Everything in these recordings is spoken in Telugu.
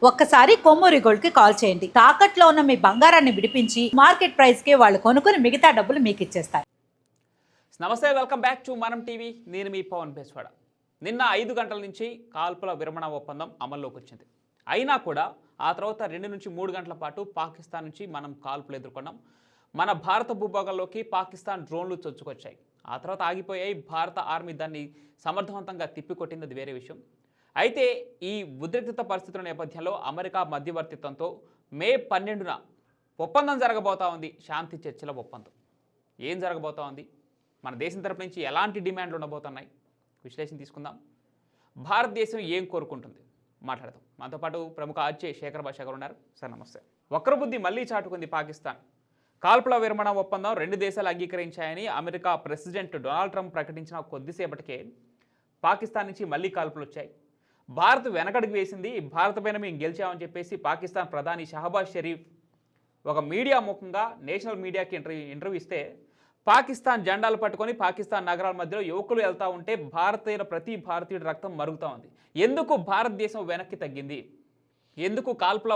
ఒక్కసారి కొమ్మూరి గోల్డ్ కి కాల్ చేయండి. తాకట్లో ఉన్న మీ బంగారాన్ని విడిపించి మార్కెట్ ప్రైస్ కి వాళ్ళు కొనుక్కుని మిగతా డబ్బులు మీకు ఇచ్చేస్తారు. నమస్తే, వెల్కమ్ బ్యాక్ టు మనం టీవీ. నేను మీ పవన్ బేస్వాడ. నిన్న 5 గంటల నుంచి కాల్పుల విరమణ ఒప్పందం అమల్లోకి వచ్చింది. అయినా కూడా ఆ తర్వాత 2 నుంచి 3 గంటల పాటు పాకిస్తాన్ నుంచి మనం కాల్పులు ఎదుర్కొన్నాం. మన భారత భూభాగంలోకి పాకిస్తాన్ డ్రోన్లు చొచ్చుకొచ్చాయి. ఆ తర్వాత ఆగిపోయాయి. భారత ఆర్మీ దాన్ని సమర్థవంతంగా తిప్పికొట్టింది, అది వేరే విషయం. అయితే ఈ ఉద్రిక్తత పరిస్థితుల నేపథ్యంలో అమెరికా మధ్యవర్తిత్వంతో మే 12న ఒప్పందం జరగబోతా ఉంది. శాంతి చర్చల ఒప్పందం ఏం జరగబోతా ఉంది, మన దేశం తరపు నుంచి ఎలాంటి డిమాండ్లు ఉండబోతున్నాయి, విశ్లేషణ తీసుకుందాం. భారతదేశం ఏం కోరుకుంటుంది మాట్లాడదాం. మనతో పాటు ప్రముఖ ఆర్జే శేఖర్ భాష గారు ఉన్నారు. సార్ నమస్తే. వక్రబుద్ధి మళ్లీ చాటుకుంది పాకిస్తాన్. కాల్పుల విరమణ ఒప్పందం 2 దేశాలు అంగీకరించాయని అమెరికా ప్రెసిడెంట్ డొనాల్డ్ ట్రంప్ ప్రకటించిన కొద్దిసేపటికే పాకిస్తాన్ నుంచి మళ్లీ కాల్పులు వచ్చాయి. భారత్ వెనకడుగు వేసింది. భారత్ పైన మేము గెలిచామని చెప్పేసి పాకిస్తాన్ ప్రధాని షహబాజ్ షరీఫ్ ఒక మీడియా ముఖంగా నేషనల్ మీడియాకి ఇంటర్వ్యూ ఇస్తే, పాకిస్తాన్ జెండాలు పట్టుకొని పాకిస్తాన్ నగరాల మధ్యలో యువకులు వెళ్తూ ఉంటే ప్రతి భారతీయుడి రక్తం మరుగుతూ ఉంది. ఎందుకు భారతదేశం వెనక్కి తగ్గింది? ఎందుకు కాల్పుల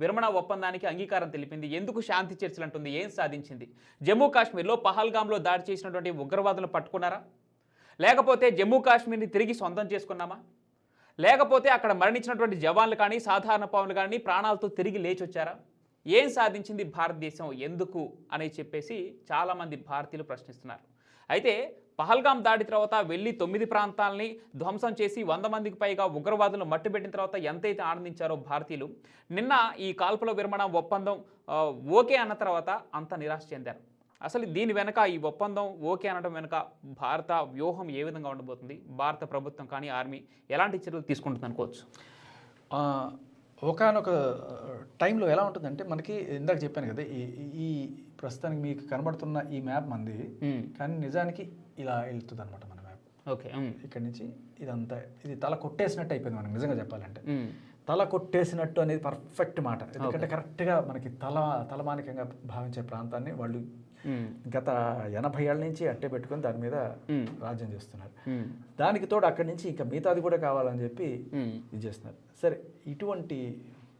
విరమణ ఒప్పందానికి అంగీకారం తెలిపింది? ఎందుకు శాంతి చర్చలు అంటుంది? ఏం సాధించింది? జమ్మూ కాశ్మీర్లో పహల్గామ్లో దాడి చేసినటువంటి ఉగ్రవాదులను పట్టుకున్నారా? లేకపోతే జమ్మూ కాశ్మీర్ని తిరిగి సొంతం చేసుకున్నామా? లేకపోతే అక్కడ మరణించినటువంటి జవాన్లు కానీ సాధారణ పౌరులు కానీ ప్రాణాలతో తిరిగి లేచొచ్చారా? ఏం సాధించింది భారతదేశం ఎందుకు అని చెప్పేసి చాలామంది భారతీయులు ప్రశ్నిస్తున్నారు. అయితే పహల్గామ్ దాడి తర్వాత వెళ్ళి 9 ప్రాంతాలని ధ్వంసం చేసి 100 మందికి పైగా ఉగ్రవాదులను మట్టుబెట్టిన తర్వాత ఎంతైతే ఆనందించారో భారతీయులు, నిన్న ఈ కాల్పుల విరమణ ఒప్పందం ఓకే అన్న తర్వాత అంత నిరాశ చెందారు. అసలు దీని వెనక, ఈ ఒప్పందం ఓకే అనడం వెనుక భారత వ్యూహం ఏ విధంగా ఉండబోతుంది? భారత ప్రభుత్వం కానీ ఆర్మీ ఎలాంటి చర్యలు తీసుకుంటుంది అనుకోవచ్చు? ఒకనొక టైంలో ఎలా ఉంటుందంటే, మనకి ఇందాక చెప్పాను కదా, ఈ ప్రస్తుతానికి మీకు కనబడుతున్న ఈ మ్యాప్ మంది, కానీ నిజానికి ఇలా వెళ్తుంది అనమాట మన మ్యాప్. ఓకే, ఇక్కడ నుంచి ఇదంతా ఇది తల కొట్టేసినట్టు అయిపోయింది మనకి. నిజంగా చెప్పాలంటే తల కొట్టేసినట్టు అనేది పర్ఫెక్ట్ మాట. ఎందుకంటే కరెక్ట్గా మనకి తలమానికంగా భావించే ప్రాంతాన్ని వాళ్ళు గత 80 ఏళ్ళ నుంచి అట్టే పెట్టుకొని దాని మీద రాజ్యం చేస్తున్నారు. దానికి తోడు అక్కడి నుంచి ఇంకా మిగతాది కూడా కావాలని చెప్పి ఇది చేస్తున్నారు. సరే, ఇటువంటి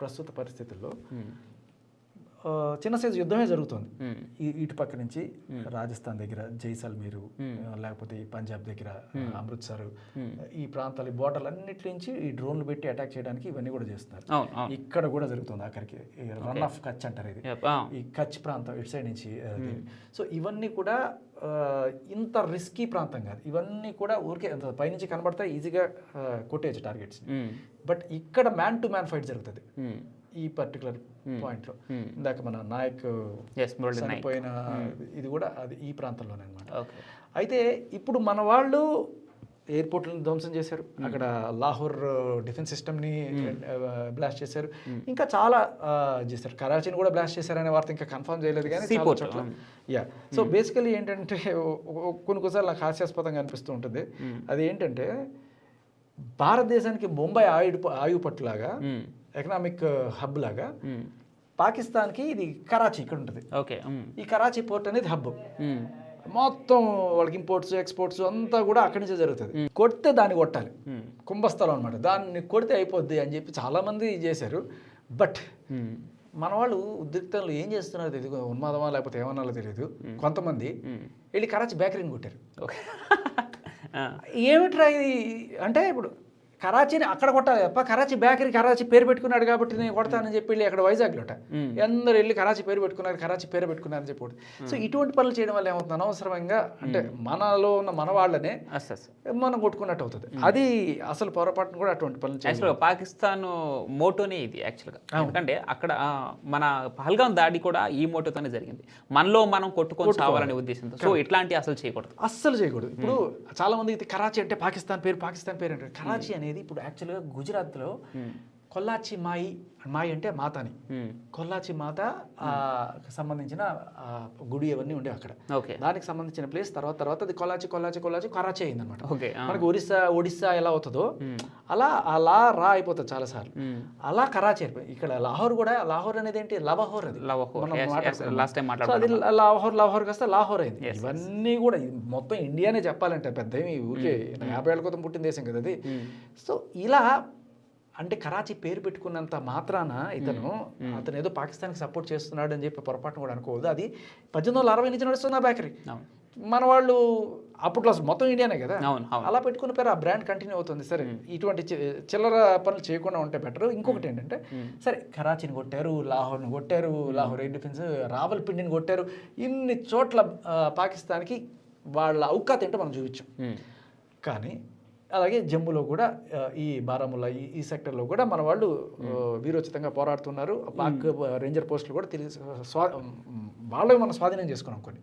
ప్రస్తుత పరిస్థితుల్లో చిన్న సైజు యుద్ధమే జరుగుతుంది. ఇటు పక్క నుంచి రాజస్థాన్ దగ్గర జైసల్మీరు, లేకపోతే పంజాబ్ దగ్గర అమృత్సర్, ఈ ప్రాంతాలు, బోర్డర్లు అన్నిటి నుంచి ఈ డ్రోన్లు పెట్టి అటాక్ చేయడానికి ఇవన్నీ కూడా చేస్తున్నారు. ఇక్కడ కూడా జరుగుతుంది. అక్కడికి రన్ ఆఫ్ కచ్ అంటారు, ఇది ఈ కచ్ ప్రాంతం ఇటు సైడ్ నుంచి. సో ఇవన్నీ కూడా ఇంత రిస్కీ ప్రాంతం కాదు. ఇవన్నీ కూడా ఊరికే పైనుంచి కనబడతాయి, ఈజీగా కొట్టేయచ్చు టార్గెట్స్. బట్ ఇక్కడ మ్యాన్ టు మ్యాన్ ఫైట్ జరుగుతుంది ఈ పర్టికులర్ పాయింట్లో. ఇందాక మన నాయక్ చనిపోయిన ఇది కూడా అది ఈ ప్రాంతంలోనే అనమాట. అయితే ఇప్పుడు మన వాళ్ళు ఎయిర్పోర్ట్లను ధ్వంసం చేశారు, అక్కడ లాహోర్ డిఫెన్స్ సిస్టమ్ని బ్లాస్ట్ చేశారు, ఇంకా చాలా చేశారు. కరాచీని కూడా బ్లాస్ట్ చేశారనే వార్త ఇంకా కన్ఫర్మ్ చేయలేదు కానీ చాలా చోట్ల. సో బేసికలీ ఏంటంటే కొన్నిసార్లు నాకు హాస్యాస్పదంగా అనిపిస్తూ ఉంటుంది. అది ఏంటంటే, భారతదేశానికి ముంబై ఆయుపట్టులాగా, ఎకనామిక్ హబ్ లాగా, పాకిస్తాన్కి ఇది కరాచీ ఇక్కడ ఉంటుంది. ఈ కరాచీ పోర్ట్ అనేది హబ్. మొత్తం వాళ్ళకి ఇంపోర్ట్స్ ఎక్స్పోర్ట్స్ అంతా కూడా అక్కడి నుంచే జరుగుతుంది. కొడితే దాన్ని కొట్టాలి, కుంభస్థలం అనమాట. దాన్ని కొడితే అయిపోద్ది అని చెప్పి చాలామంది చేశారు. బట్ మన వాళ్ళు ఉద్రిక్తంలో ఏం చేస్తున్నారో తెలియదు, ఉన్మాదమా లేకపోతే ఏమన్నాలో తెలియదు, కొంతమంది వెళ్ళి కరాచీ బేకరీని కొట్టారు. ఏమిట్రా ఇది అంటే, ఇప్పుడు కరాచీని అక్కడ కొట్టాలి తప్ప కరాచీ బేకరీ, కరాచీ పేరు పెట్టుకున్నాడు కాబట్టి నేను కొడతానని చెప్పి వెళ్ళి అక్కడ వైజాగ్లోట అందరూ వెళ్ళి కరాచీ పేరు పెట్టుకున్నారు, కరాచీ పేరు పెట్టుకున్నారని చెప్పి. సో ఇటువంటి పనులు చేయడం వల్ల ఏమవుతుంది, అనవసరంగా అంటే మనలో ఉన్న మన వాళ్ళనే మనం కొట్టుకున్నట్టు అవుతుంది. అది అసలు పొరపాటును కూడా అటువంటి పనులు చేయాలి. పాకిస్తాన్ మోటోనే ఇది యాక్చువల్గా. ఎందుకంటే అక్కడ మన పహల్గాం దాడి కూడా ఈ మోటోతోనే జరిగింది, మనలో మనం కొట్టుకొని చావాలనే ఉద్దేశంతో. సో ఇట్లాంటి అసలు చేయకూడదు. ఇప్పుడు చాలా మంది కరాచీ అంటే పాకిస్తాన్ పేరు అంటారు. కరాచీ అనేది ఇప్పుడు యాక్చువల్గా గుజరాత్లో కొల్లాచి మాయి అంటే మాతాని, కొల్లాచి మాత సంబంధించిన గుడి అవన్నీ ఉండే అక్కడ. దానికి సంబంధించిన ప్లేస్. తర్వాత అది కొల్లాచి కరాచీ అయింది అనమాట. మనకి ఒడిస్సా ఎలా అవుతుందో అలా అయిపోతుంది చాలా సార్లు. అలా కరాచీ అయిపోయింది. ఇక్కడ లాహోర్ అనేది ఏంటి, లవహోర్. అది అది లాహోర్ కాస్త లాహోర్ అయింది. ఇవన్నీ కూడా మొత్తం ఇండియానే చెప్పాలంటే, పెద్ద ఊరికే 50 ఏళ్ళ క్రితం పుట్టిన దేశం కదా అది. సో ఇలా అంటే కరాచీ పేరు పెట్టుకున్నంత మాత్రాన అతను ఏదో పాకిస్తాన్కి సపోర్ట్ చేస్తున్నాడు అని చెప్పి పొరపాటును కూడా అనుకోవద్దు. అది 1860 నుంచి నడుస్తున్న బేకరీ. మన వాళ్ళు అప్పట్లో అసలు మొత్తం ఇండియానే కదా, అలా పెట్టుకున్న పేరు ఆ బ్రాండ్ కంటిన్యూ అవుతుంది. సరే, ఇటువంటి చిల్లర పనులు చేయకుండా ఉంటే బెటర్. ఇంకొకటి ఏంటంటే, సరే కరాచీని కొట్టారు, లాహోర్ని కొట్టారు, లాహోర్ ఎయిర్ డిఫెన్స్, రావల్పిండిని కొట్టారు, ఇన్ని చోట్ల పాకిస్తాన్కి వాళ్ళ ఔకాత్ ఏంటో మనం చూపించాం. కానీ అలాగే జమ్మూలో కూడా ఈ బారాముల్లా ఈ సెక్టర్లో కూడా మన వాళ్ళు వీరోచితంగా పోరాడుతున్నారు. పాక్ రేంజర్ పోస్టులు కూడా వాళ్ళవి మనం స్వాధీనం చేసుకున్నాం కొన్ని.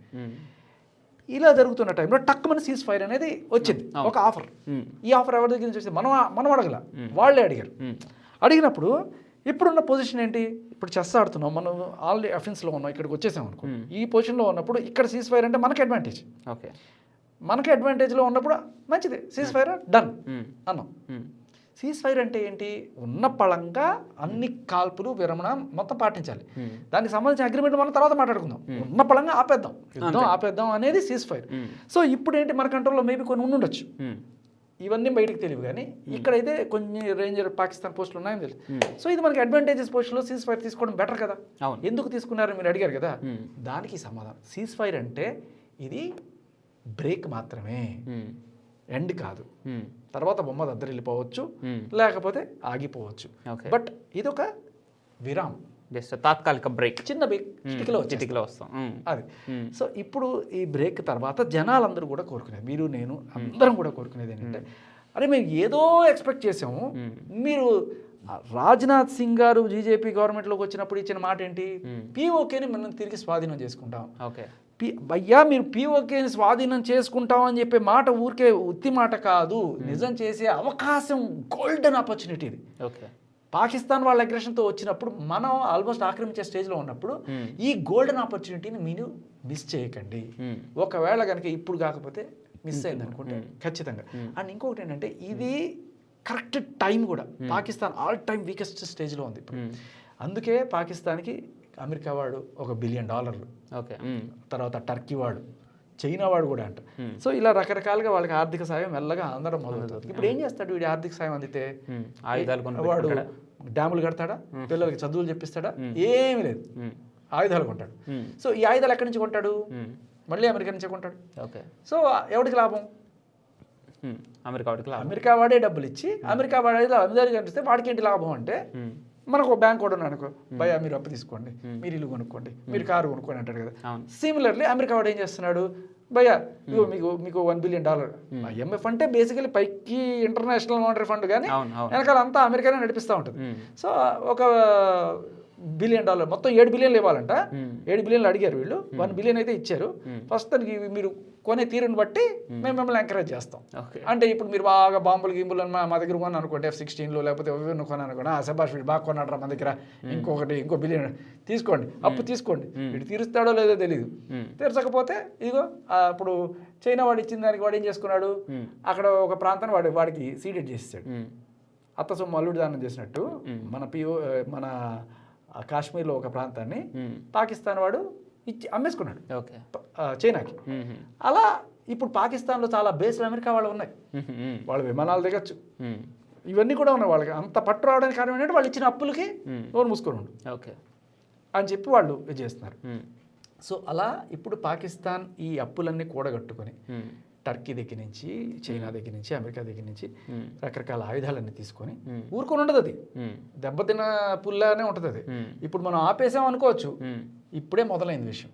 ఇలా జరుగుతున్న టైంలో టక్కుమని సీజ్ ఫైర్ అనేది వచ్చింది, ఒక ఆఫర్. ఈ ఆఫర్ ఎవరి దగ్గర నుంచి వచ్చింది? మనం అడగల, వాళ్ళే అడిగారు. అడిగినప్పుడు ఇప్పుడున్న పొజిషన్ ఏంటి? ఇప్పుడు చెస్ ఆడుతున్నాం, మనం ఆల్రెడీ అఫెన్స్లో ఉన్నాం, ఇక్కడికి వచ్చేసాం అనుకో. ఈ పొజిషన్లో ఉన్నప్పుడు ఇక్కడ సీజ్ ఫైర్ అంటే మనకి అడ్వాంటేజ్. ఓకే, మనకి అడ్వాంటేజ్లో ఉన్నప్పుడు మంచిది, సీజ్ ఫైర్ డన్ అన్నాం. సీజ్ ఫైర్ అంటే ఏంటి? ఉన్న పళంగా అన్ని కాల్పులు విరమణ మొత్తం పాటించాలి. దానికి సంబంధించిన అగ్రిమెంట్ మనం తర్వాత మాట్లాడుకుందాం. ఉన్న పళంగా ఆపేద్దాం అనేది సీజ్ ఫైర్. సో ఇప్పుడు ఏంటి, మన కంట్రోల్లో మేబీ కొన్ని ఉండొచ్చు, ఇవన్నీ బయటకు తెలియదు. కానీ ఇక్కడైతే కొన్ని రేంజర్ పాకిస్తాన్ పోస్టులు ఉన్నాయని తెలుసు. సో ఇది మనకి అడ్వాంటేజెస్ పొజిషన్లో సీజ్ ఫైర్ తీసుకోవడం బెటర్ కదా. ఎందుకు తీసుకున్నారని మీరు అడిగారు కదా, దానికి సమాధానం సీజ్ ఫైర్ అంటే ఇది బ్రేక్ మాత్రమే, ఎండ్ కాదు. తర్వాత బొమ్మ దద్దరిల్లిపోవచ్చు, లేకపోతే ఆగిపోవచ్చు. బట్ ఇది ఒక విరామం, తాత్కాలిక బ్రేక్, చిన్న బ్రేక్, చిటికలో వస్తాం అది. సో ఇప్పుడు ఈ బ్రేక్ తర్వాత జనాలందరూ కూడా కోరుకునేది, మీరు నేను అందరం కూడా కోరుకునేది ఏంటంటే, అరే మేము ఏదో ఎక్స్పెక్ట్ చేసాము, మీరు రాజ్నాథ్ సింగ్ గారు బీజేపీ గవర్నమెంట్లోకి వచ్చినప్పుడు ఇచ్చిన మాట ఏంటి? పీఓకేని మనం తిరిగి స్వాధీనం చేసుకుంటాం. ఓకే భయ్యా, మీరు పీఓకేని స్వాధీనం చేసుకుంటామని చెప్పే మాట ఊరికే ఉత్తి మాట కాదు, నిజం చేసే అవకాశం, గోల్డెన్ ఆపర్చునిటీ ఇది. ఓకే, పాకిస్తాన్ వాళ్ళ అగ్రెషన్తో వచ్చినప్పుడు మనం ఆల్మోస్ట్ ఆక్రమించే స్టేజ్లో ఉన్నప్పుడు ఈ గోల్డెన్ ఆపర్చునిటీని మీరు మిస్ చేయకండి. ఒకవేళ కనుక ఇప్పుడు కాకపోతే మిస్ అయింది అనుకుంటే ఖచ్చితంగా. అండ్ ఇంకొకటి ఏంటంటే, ఇది కరెక్ట్ టైం కూడా. పాకిస్తాన్ ఆల్ టైమ్ వీకెస్ట్ స్టేజ్లో ఉంది ఇప్పుడు. అందుకే పాకిస్తాన్కి అమెరికా వాడు $1 బిలియన్, ఓకే, తర్వాత టర్కీ వాడు, చైనా వాడు కూడా అంట. సో ఇలా రకరకాలుగా వాళ్ళకి ఆర్థిక సాయం మెల్లగా అందడం మొదలవుతుంది. ఇప్పుడు ఏం చేస్తాడు వీడి ఆర్థిక సాయం అందితే? వాడు డ్యాములు కడతాడా, పిల్లలకి చదువులు చెప్పిస్తాడా? ఏమీ లేదు, ఆయుధాలు కొంటాడు. సో ఈ ఆయుధాలు ఎక్కడి నుంచి కొంటాడు? మళ్ళీ అమెరికా నుంచే కొంటాడు. ఓకే, సో ఎవరికి లాభం? అమెరికా వాడే డబ్బులు ఇచ్చి అమెరికా వాడే అమెరికా కనిపిస్తే వాడికి ఏంటి లాభం అంటే, మనకు ఒక బ్యాంక్ కూడా ఉన్నాడు అనుకో, భయ్యా మీరు అప్పు తీసుకోండి, మీరు ఇల్లు కొనుక్కోండి, మీరు కారు కొనుక్కోండి అంటాడు కదా. సిమిలర్లీ అమెరికా వాడు ఏం చేస్తున్నాడు? భయ్యా మీకు $1 బిలియన్. IMF అంటే బేసికలీ పైకి ఇంటర్నేషనల్ మానిటరీ ఫండ్, కానీ వెనకాల అంతా అమెరికానే నడిపిస్తూ ఉంటుంది. సో ఒక $1 బిలియన్, మొత్తం 7 బిలియన్లు ఇవ్వాలంట. 7 బిలియన్లు అడిగారు వీళ్ళు, 1 బిలియన్ అయితే ఇచ్చారు. ఫస్ట్ దానికి మీరు కొనే తీరుని బట్టి మేము మిమ్మల్ని ఎంకరేజ్ చేస్తాం. అంటే ఇప్పుడు మీరు బాగా బాంబులు గింబులు మా దగ్గర కొన్నాను అనుకోండి, F-16 లేకపోతే కొన్నాను అనుకోండి, శబాష్ వీడు బాగా కొన్నాడు మన దగ్గర, ఇంకో $1 బిలియన్ తీసుకోండి, అప్పు తీసుకోండి. వీడు తీరుస్తాడో లేదో తెలియదు. తీర్చకపోతే ఇదిగో ఇప్పుడు చైనా వాడు ఇచ్చిన దానికి వాడు ఏం చేసుకున్నాడు, అక్కడ ఒక ప్రాంతాన్ని వాడికి సీడెడ్ చేసేసాడు. అత్త సొమ్ము అల్లుడు దానం చేసినట్టు మన కాశ్మీర్లో ఒక ప్రాంతాన్ని పాకిస్తాన్ వాడు ఇచ్చి అమ్మేసుకున్నాడు చైనాకి. అలా ఇప్పుడు పాకిస్తాన్లో చాలా బేస్లు అమెరికా వాళ్ళు ఉన్నాయి, వాళ్ళ విమానాలు దిగచ్చు, ఇవన్నీ కూడా ఉన్నాయి. వాళ్ళకి అంత పట్టు రావడానికి కారణం ఏంటంటే వాళ్ళు ఇచ్చిన అప్పులకి నోరు మూసుకొని ఉండు అని చెప్పి వాళ్ళు ఇది చేస్తున్నారు. సో అలా ఇప్పుడు పాకిస్తాన్ ఈ అప్పులన్నీ కూడగట్టుకొని టర్కీ దగ్గర నుంచి, చైనా దగ్గర నుంచి, అమెరికా దగ్గర నుంచి రకరకాల ఆయుధాలన్నీ తీసుకొని ఊరుకొని ఉండదు. అది దెబ్బతిన్న పుల్లానే ఉంటుంది. అది ఇప్పుడు మనం ఆపేసాం అనుకోవచ్చు, ఇప్పుడే మొదలైంది విషయం.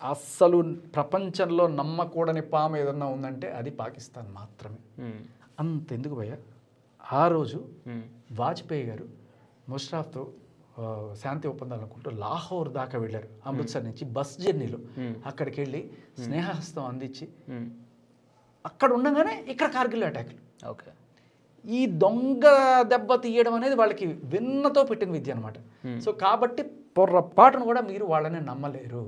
అస్సలు ప్రపంచంలో నమ్మకూడని పాము ఏదన్నా ఉందంటే అది పాకిస్తాన్ మాత్రమే. అంతెందుకు భయ్య, ఆ రోజు వాజ్పేయి గారు ముషర్రఫ్తో శాంతి ఒప్పందాలు అనుకుంటూ లాహోర్ దాకా వెళ్ళారు. అమృత్సర్ నుంచి బస్ జర్నీలో అక్కడికి వెళ్ళి స్నేహహస్తం అందించి అక్కడ ఉండగానే ఇక్కడ కార్గిల్ అటాక్లు. ఓకే, ఈ దొంగ దెబ్బ తీయడం అనేది వాళ్ళకి వెన్నతో పెట్టిన విద్య అనమాట. సో కాబట్టి పొర్రపాటును కూడా మీరు వాళ్ళని నమ్మలేరు.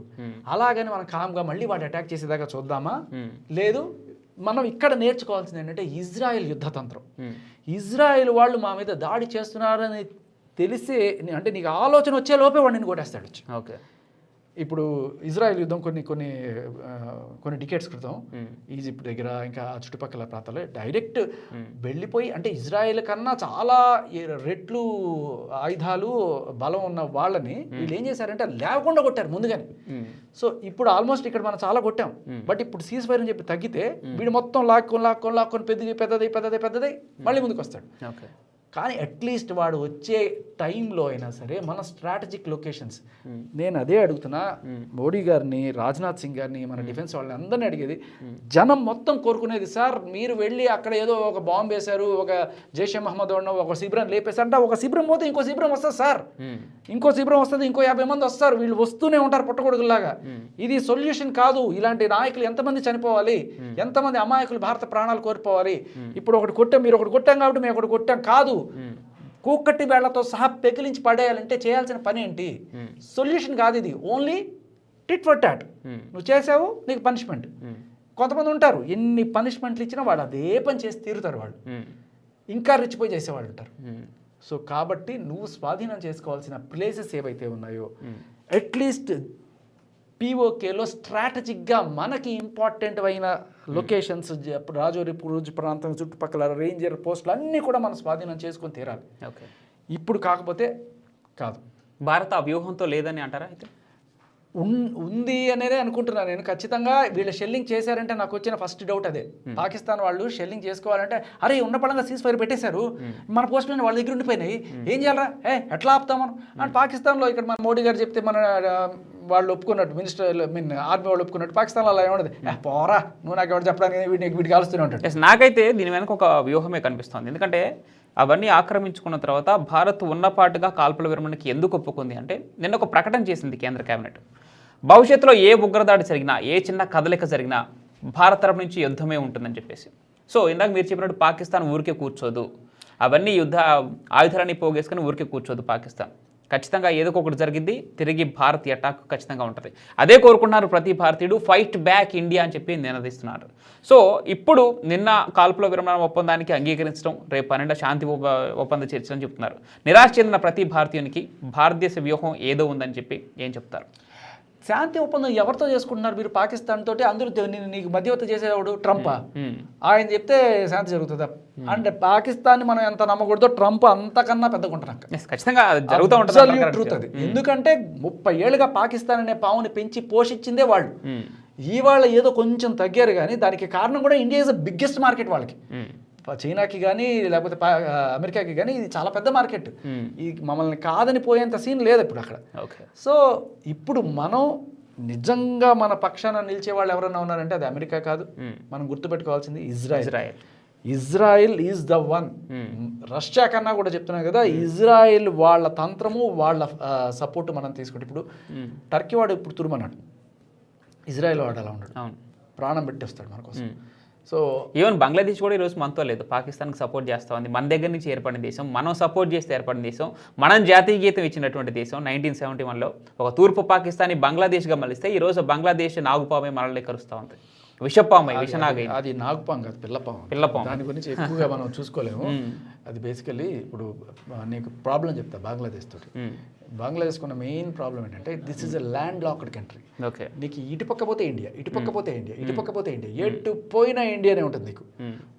అలాగని మనం కామ్గా మళ్ళీ వాడు అటాక్ చేసేదాకా చూద్దామా? లేదు, మనం ఇక్కడ నేర్చుకోవాల్సింది ఏంటంటే ఇజ్రాయెల్ యుద్ధతంత్రం. ఇజ్రాయెల్ వాళ్ళు మా మీద దాడి చేస్తున్నారని తెలిసే, అంటే నీకు ఆలోచన వచ్చే లోపే వాడు నేను కొట్టేస్తాడు. ఓకే, ఇప్పుడు ఇజ్రాయెల్ యుద్ధం కొన్ని డికేట్స్ క్రితం ఈజిప్ట్ దగ్గర ఇంకా ఆ చుట్టుపక్కల ప్రాంతాల్లో డైరెక్ట్ వెళ్ళిపోయి, అంటే ఇజ్రాయెల్ కన్నా చాలా రెట్లు ఆయుధాలు బలం ఉన్న వాళ్ళని వీళ్ళు ఏం చేశారంటే లేకుండా కొట్టారు ముందుగానే. సో ఇప్పుడు ఆల్మోస్ట్ ఇక్కడ మనం చాలా కొట్టాం, బట్ ఇప్పుడు సీజ్ ఫైర్ అని చెప్పి తగ్గితే వీడు మొత్తం లాక్కొని పెద్దది మళ్ళీ ముందుకు వస్తాడు. కానీ అట్లీస్ట్ వాడు వచ్చే టైంలో అయినా సరే మన స్ట్రాటజిక్ లొకేషన్స్, నేను అదే అడుగుతున్నా మోడీ గారిని, రాజ్నాథ్ సింగ్ గారిని, మన డిఫెన్స్ వాళ్ళని అందరినీ అడిగేది, జనం మొత్తం కోరుకునేది సార్ మీరు వెళ్ళి అక్కడ ఏదో ఒక బాంబు వేశారు, ఒక జైషే మహమ్మద్ ఒక శిబిరం లేపేశారంటే ఒక శిబిరం పోతే ఇంకో శిబిరం వస్తుంది సార్, ఇంకో శిబిరం వస్తుంది, ఇంకో 50 మంది వస్తారు, వీళ్ళు వస్తూనే ఉంటారు పుట్టగొడుగులాగా. ఇది సొల్యూషన్ కాదు. ఇలాంటి నాయకులు ఎంతమంది చనిపోవాలి, ఎంతమంది అమాయకులు భారత ప్రాణాలు కోల్పోవాలి. ఇప్పుడు ఒకటి కొట్టాం, మీరు ఒకటి కొట్టాం కాబట్టి మేము ఒకటి కొట్టాం కాదు, కూకట్టి వేళ్లతో సహా పెకిలించి పడేయాలంటే చేయాల్సిన పని ఏంటి? సొల్యూషన్ కాదు ఇది, ఓన్లీ టిట్ ఫర్ టాట్. నువ్వు చేసావు నీకు పనిష్మెంట్. కొంతమంది ఉంటారు ఎన్ని పనిష్మెంట్లు ఇచ్చినా వాడు అదే పని చేసి తీరుతారు, వాళ్ళు ఇంకా రెచ్చిపోయి చేసేవాళ్ళు ఉంటారు. సో కాబట్టి నువ్వు స్వాధీనం చేసుకోవాల్సిన ప్లేసెస్ ఏవైతే ఉన్నాయో అట్లీస్ట్ పీఓకేలో స్ట్రాటజిక్గా మనకి ఇంపార్టెంట్ అయిన లొకేషన్స్, రాజౌరి ప్రాంతం చుట్టుపక్కల రేంజర్ పోస్టులు అన్నీ కూడా మనం స్వాధీనం చేసుకొని తీరాలి. ఇప్పుడు కాకపోతే కాదు. భారత వ్యూహంతో లేదని అంటారా? అయితే ఉంది అనేదే అనుకుంటున్నాను నేను. ఖచ్చితంగా వీళ్ళు షెల్లింగ్ చేశారంటే నాకు వచ్చిన ఫస్ట్ డౌట్ అదే. పాకిస్తాన్ వాళ్ళు షెల్లింగ్ చేసుకోవాలంటే అరే ఉన్న పడంగా సీజ్ ఫైర్ పెట్టేశారు, మన పోస్టులు వాళ్ళ దగ్గర ఉండిపోయినాయి, ఏం చేయాలరా, ఎట్లా ఆపుతాం మనం అండ్ పాకిస్తాన్లో ఇక్కడ మన మోడీ గారు చెప్తే మన వాళ్ళు ఒప్పుకున్నట్టు, ఆర్మీ వాళ్ళు ఒప్పుకున్నట్టు పాకిస్తాన్లో అలా ఏమన్నది, పోరా నువ్వు నాకు ఎవరు చెప్పడానికి వీటికి కాలుస్తూనే ఉంటాడు. నాకైతే దీని వెనక ఒక వ్యూహమే కనిపిస్తుంది. ఎందుకంటే అవన్నీ ఆక్రమించుకున్న తర్వాత భారత్ ఉన్నపాటుగా కాల్పుల విరమణకి ఎందుకు ఒప్పుకుంది అంటే, నిన్న ఒక ప్రకటన చేసింది కేంద్ర కేబినెట్. భవిష్యత్తులో ఏ ఉగ్రదాడి జరిగినా, ఏ చిన్న కదలిక జరిగినా భారత్ తరపు నుంచి యుద్ధమే ఉంటుందని చెప్పేసి. సో ఇందాక మీరు చెప్పినట్టు పాకిస్తాన్ ఊరికే కూర్చోదు, అవన్నీ యుద్ధ ఆయుధాలన్నీ పోగేసుకొని ఊరికే కూర్చోదు పాకిస్తాన్. ఖచ్చితంగా ఏదో ఒకటి జరిగింది, తిరిగి భారత్ అటాక్ ఖచ్చితంగా ఉంటుంది. అదే కోరుకుంటున్నారు ప్రతి భారతీయుడు, ఫైట్ బ్యాక్ ఇండియా అని చెప్పి నినదిస్తున్నారు. సో ఇప్పుడు నిన్న కాల్పుల విరమణ ఒప్పందానికి అంగీకరించడం, రేపు 12 శాంతి ఒప్పంద చర్చలు అని చెప్తున్నారు. నిరాశ చెందిన ప్రతి భారతీయునికి భారతదేశ వ్యూహం ఏదో ఉందని చెప్పి ఏం చెప్తారు? శాంతి ఒప్పందం ఎవరితో చేసుకుంటున్నారు మీరు? పాకిస్తాన్ తోటి. అందరూ నీకు మధ్యవర్తి చేసేవాడు ట్రంపా, ఆయన చెప్తే శాంతి జరుగుతుందా? అంటే పాకిస్తాన్ మనం ఎంత నమ్మకూడదో ట్రంప్ అంతకన్నా పెద్దగుంటున్నాం. ఖచ్చితంగా జరుగుతూ ఉంటుంది. ఎందుకంటే 30 ఏళ్ళుగా పాకిస్తాన్ అనే పావుని పెంచి పోషించిందే వాళ్ళు. ఇవాళ ఏదో కొంచెం తగ్గారు, కానీ దానికి కారణం కూడా India is the biggest market వాళ్ళకి. చైనాకి కానీ లేకపోతే అమెరికాకి కానీ ఇది చాలా పెద్ద మార్కెట్. ఈ మమ్మల్ని కాదని పోయేంత సీన్ లేదు ఇప్పుడు అక్కడ. సో ఇప్పుడు మనం నిజంగా మన పక్షాన నిలిచే వాళ్ళు ఎవరైనా ఉన్నారంటే అది అమెరికా కాదు, మనం గుర్తుపెట్టుకోవాల్సింది Israel is the one. Russia కన్నా కూడా చెప్తున్నాను కదా, ఇజ్రాయెల్ వాళ్ళ తంత్రము, వాళ్ళ సపోర్ట్ మనం తీసుకుంటే, ఇప్పుడు టర్కీ వాడు ఇప్పుడు తురుమన్నాడు, ఇజ్రాయెల్ వాడు అలా ఉన్నాడు, ప్రాణం పెట్టేస్తాడు మన కోసం. సో ఈవెన్ బంగ్లాదేశ్ కూడా ఈరోజు మనతో లేదు, పాకిస్తాన్కి సపోర్ట్ చేస్తూ ఉంది. మన దగ్గర నుంచి ఏర్పడిన దేశం, మనం సపోర్ట్ చేస్తే ఏర్పడిన దేశం, మనం జాతీయ గీతం ఇచ్చినటువంటి దేశం. 1971లో ఒక తూర్పు పాకిస్తాన్ని బంగ్లాదేశ్గా మలిస్తే ఈరోజు బంగ్లాదేశ్ నాగుపామే మనల్ని కరుస్తూ ఉంది. విషపామై, విషనాగై. అది నాగుపాం కాదు, పిల్లపాము. దాని గురించి ఎక్కువగా మనం చూసుకోలేము. అది బేసికలీ ఇప్పుడు నీకు ప్రాబ్లం చెప్తా బంగ్లాదేశ్ తోటి. బంగ్లాదేశ్ ఉన్న మెయిన్ ప్రాబ్లం ఏంటంటే this is a land locked country. నీకు ఇటు పక్క పోతే ఇండియా, ఇటు పక్క పోతే ఇండియా, ఇటు పక్క పోతే ఇండియా, ఎటు పోయినా ఇండియానే ఉంటుంది నీకు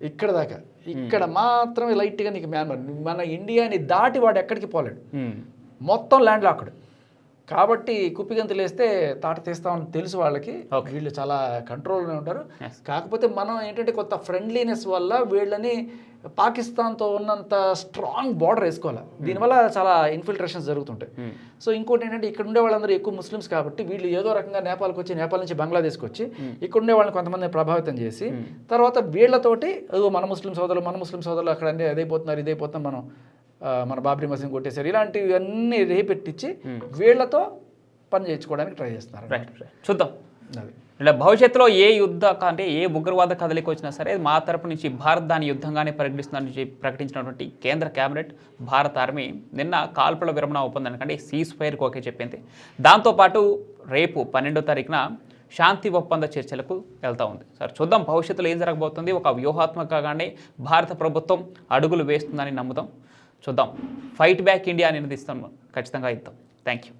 ఇక్కడ దాకా. ఇక్కడ మాత్రమే లైట్గా నీకు మ్యాన్మార్, మన ఇండియాని దాటి వాడు ఎక్కడికి పోలేడు, మొత్తం ల్యాండ్ లాక్డ్. కాబట్టి కుప్పిగంతులు వేస్తే తాట తీస్తామని తెలుసు వాళ్ళకి, వీళ్ళు చాలా కంట్రోల్లోనే ఉంటారు. కాకపోతే మనం ఏంటంటే కొంత ఫ్రెండ్లీనెస్ వల్ల వీళ్ళని పాకిస్తాన్తో ఉన్నంత స్ట్రాంగ్ బార్డర్ వేసుకోవాలి. దీనివల్ల చాలా ఇన్ఫిల్ట్రేషన్స్ జరుగుతుంటాయి. సో ఇంకోటి ఏంటంటే ఇక్కడ ఉండే వాళ్ళందరూ ఎక్కువ ముస్లిమ్స్ కాబట్టి వీళ్ళు ఏదో రకంగా నేపాల్కి వచ్చి, నేపాల్ నుంచి బంగ్లాదేశ్కి వచ్చి ఇక్కడ ఉండే వాళ్ళని కొంతమంది ప్రభావితం చేసి తర్వాత వీళ్ళతోటి మన ముస్లిం సోదరులు అక్కడ అన్నీ ఇదైపోతున్నారు, మన బాబ్రీ మసీద్ కొట్టేశారు, ఇలాంటివన్నీ రేపెట్టించి వీళ్లతో పని చేయించుకోవడానికి ట్రై చేస్తున్నారు. చూద్దాం ఇలా భవిష్యత్తులో ఏ యుద్ధ అంటే ఏ ఉగ్రవాద కదలిక వచ్చినా సరే మా తరపు నుంచి భారత్ దాని యుద్ధంగానే పరిగణిస్తుందని ప్రకటించినటువంటి కేంద్ర కేబినెట్, భారత ఆర్మీ నిన్న కాల్పుల విరమణ ఒప్పందానికంటే సీజ్ ఫైర్కి ఓకే చెప్పింది. దాంతోపాటు రేపు 12వ తారీఖున శాంతి ఒప్పంద చర్చలకు వెళ్తూ ఉంది. సార్ చూద్దాం భవిష్యత్తులో ఏం జరగబోతుంది. ఒక వ్యూహాత్మకంగానే భారత ప్రభుత్వం అడుగులు వేస్తుందని నమ్ముతాం. చూద్దాం. ఫైట్ బ్యాక్ ఇండియా అని నినదిస్తాం, ఖచ్చితంగా ఇద్దాం. Thank you.